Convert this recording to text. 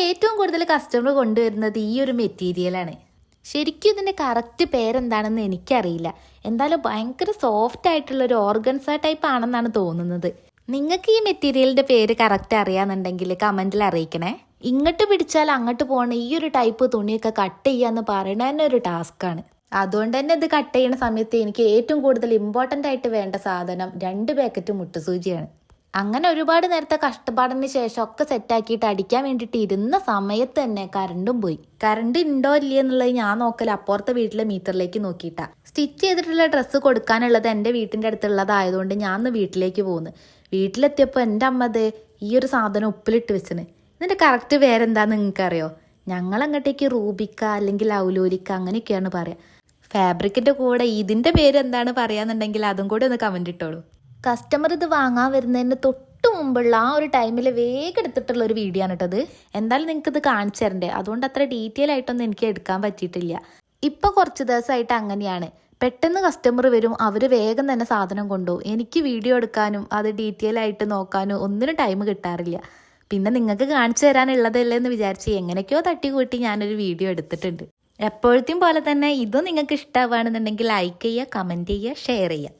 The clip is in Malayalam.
ഏറ്റവും കൂടുതൽ കസ്റ്റമർ കൊണ്ടുവരുന്നത് ഈ ഒരു മെറ്റീരിയലാണ്. ശരിക്കും ഇതിൻ്റെ കറക്റ്റ് പേരെന്താണെന്ന് എനിക്കറിയില്ല. എന്തായാലും ഭയങ്കര സോഫ്റ്റ് ആയിട്ടുള്ള ഒരു ഓർഗൻസ ടൈപ്പ് ആണെന്നാണ് തോന്നുന്നത്. നിങ്ങൾക്ക് ഈ മെറ്റീരിയലിൻ്റെ പേര് കറക്റ്റ് അറിയാന്നുണ്ടെങ്കിൽ കമൻറ്റിൽ അറിയിക്കണേ. ഇങ്ങോട്ട് പിടിച്ചാൽ അങ്ങോട്ട് പോകണ ഈ ഒരു ടൈപ്പ് തുണിയൊക്കെ കട്ട് ചെയ്യാന്ന് പറയണ തന്നെ ഒരു ടാസ്ക്കാണ്. അതുകൊണ്ട് തന്നെ ഇത് കട്ട് ചെയ്യുന്ന സമയത്ത് എനിക്ക് ഏറ്റവും കൂടുതൽ ഇമ്പോർട്ടൻ്റ് ആയിട്ട് വേണ്ട സാധനം 2 പാക്കറ്റ് മുട്ടുസൂചിയാണ്. അങ്ങനെ ഒരുപാട് നേരത്തെ കഷ്ടപ്പാടിന് ശേഷം ഒക്കെ സെറ്റാക്കിയിട്ട് അടിക്കാൻ വേണ്ടിയിട്ട് ഇരുന്ന സമയത്ത് തന്നെ കറണ്ടും പോയി. കറണ്ട് ഉണ്ടോ ഇല്ലേ എന്നുള്ളത് ഞാൻ നോക്കൽ അപ്പുറത്തെ വീട്ടിലെ മീറ്ററിലേക്ക് നോക്കിയിട്ടാ. സ്റ്റിച്ച് ചെയ്തിട്ടുള്ള ഡ്രസ്സ് കൊടുക്കാനുള്ളത് എൻ്റെ വീട്ടിൻ്റെ അടുത്തുള്ളതായതുകൊണ്ട് ഞാൻ ഒന്ന് വീട്ടിലേക്ക് പോകുന്നു. വീട്ടിലെത്തിയപ്പോൾ എൻ്റെ അമ്മത് ഈ ഒരു സാധനം ഉപ്പിലിട്ട് വെച്ചിന്. ഇതിൻ്റെ കറക്റ്റ് പേരെന്താന്ന് നിങ്ങൾക്കറിയോ? ഞങ്ങളങ്ങോട്ടേക്ക് റൂബിക്ക അല്ലെങ്കിൽ ഔലോലിക്ക അങ്ങനെയൊക്കെയാണ് പറയുക. ഫാബ്രിക്കിൻ്റെ കൂടെ ഇതിൻ്റെ പേര് എന്താണ് പറയാന്നുണ്ടെങ്കിൽ അതും കൂടി ഒന്ന് കമൻറ്റ് ഇട്ടോളൂ. കസ്റ്റമർ ഇത് വാങ്ങാൻ വരുന്നതിന് തൊട്ട് മുമ്പുള്ള ആ ഒരു ടൈമിൽ വേഗം എടുത്തിട്ടുള്ള ഒരു വീഡിയോ ആണ് കേട്ടത്. എന്തായാലും നിങ്ങൾക്ക് ഇത് കാണിച്ചു തരണ്ടേ, അതുകൊണ്ട് അത്ര ഡീറ്റെയിൽ ആയിട്ടൊന്നും എനിക്ക് എടുക്കാൻ പറ്റിയിട്ടില്ല. ഇപ്പോൾ കുറച്ച് ദിവസമായിട്ട് അങ്ങനെയാണ്. പെട്ടെന്ന് കസ്റ്റമർ വരും, അവർ വേഗം തന്നെ സാധനം കൊണ്ടുപോകും. എനിക്ക് വീഡിയോ എടുക്കാനും അത് ഡീറ്റെയിൽ ആയിട്ട് നോക്കാനും ഒന്നിനും ടൈം കിട്ടാറില്ല. പിന്നെ നിങ്ങൾക്ക് കാണിച്ചു തരാനുള്ളതല്ലേ എന്ന് വിചാരിച്ച് എങ്ങനെയൊക്കെയോ തട്ടിക്കൂട്ടി ഞാനൊരു വീഡിയോ എടുത്തിട്ടുണ്ട്. എപ്പോഴത്തെയും പോലെ തന്നെ ഇതും നിങ്ങൾക്ക് ഇഷ്ടമാവുകയാണെന്നുണ്ടെങ്കിൽ ലൈക്ക് ചെയ്യുക, കമൻറ്റ് ചെയ്യുക, ഷെയർ ചെയ്യുക.